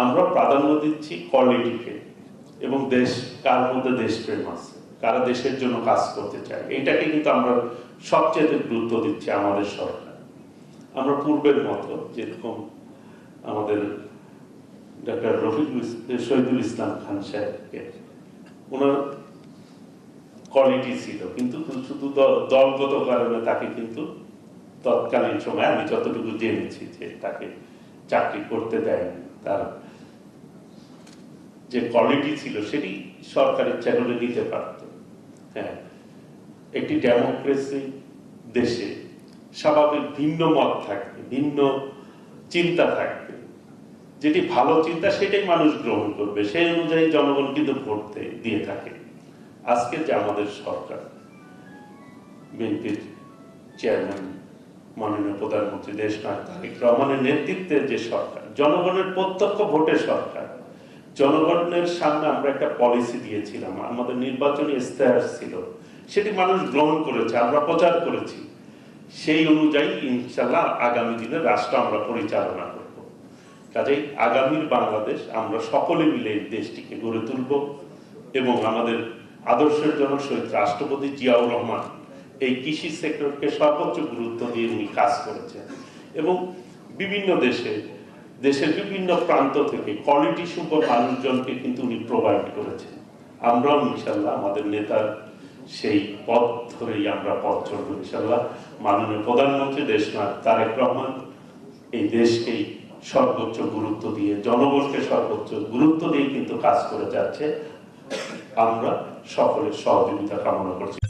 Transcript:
আমরা প্রাধান্য দিচ্ছি কোয়ালিটিকে এবং দেশ কার মধ্যে দেশপ্রেম আছে, কারা দেশের জন্য কাজ করতে চায়, এটাকে কিন্তু আমরা সবচেয়ে গুরুত্ব দিচ্ছি আমাদের সরকার। আমরা পূর্বের মতো যেরকম আমাদের ডক্টর শহীদুল ইসলাম খান সাহেবকে ওনার কোয়ালিটি ছিল, কিন্তু শুধু দলগত কারণে তাকে কিন্তু তৎকালীন সময় আমি যতটুকু জেনেছি যে তাকে চাকরি করতে দেয়নি। তার যে কোয়ালিটি ছিল সেটি সরকার ইচ্ছা করে নিতে পারত। হ্যাঁ, একটি ডেমোক্রেসি দেশে স্বাভাবিক ভিন্ন মত থাকবে, ভিন্ন চিন্তা থাকবে, যেটি ভালো চিন্তা সেটাই মানুষ গ্রহণ করবে, সেই অনুযায়ী জনগণ কিন্তু ভোট দিয়ে থাকে। আজকে যে আমাদের সরকার, বিএনপির চেয়ারম্যান মাননীয় প্রধানমন্ত্রী দেশনায়ক তারেক রহমানের নেতৃত্বের যে সরকার, জনগণের প্রত্যক্ষ ভোটের সরকার, জনগণের সামনে আমরা একটা পলিসি দিয়েছিলাম, আমাদের নির্বাচনী ইস্তেহার ছিল, সেটি মানুষ গ্রহণ করেছে, আমরা প্রচার করেছি। সেই অনুযায়ী ইনশাল্লাহ আগামী দিনে রাষ্ট্র আমরা পরিচালনা করব। কাজেই আগামীর বাংলাদেশ আমরা সকলে মিলে এই দেশটিকে গড়ে তুলব এবং আমাদের আদর্শের জন্য শহীদ রাষ্ট্রপতি জিয়াউর রহমান এই কৃষি সেক্টরকে সর্বোচ্চ গুরুত্ব দিয়ে উনি কাজ করেছেন এবং বিভিন্ন দেশের বিভিন্ন প্রান্ত থেকে কোয়ালিটি সম্পন্ন মানুষজনকে কিন্তু উনি প্রোভাইড করেছেন। আমরাও ইনশাল্লাহ আমাদের নেতার সেই পথ ধরেই আমরা পথ চলব ইনশাল্লাহ। মাননীয় প্রধানমন্ত্রী দেশনায়ক তারেক রহমান এই দেশকেই সর্বোচ্চ গুরুত্ব দিয়ে, জনগণকে সর্বোচ্চ গুরুত্ব দিয়ে কিন্তু কাজ করে যাচ্ছে। আমরা সকলের সহযোগিতা কামনা করছি।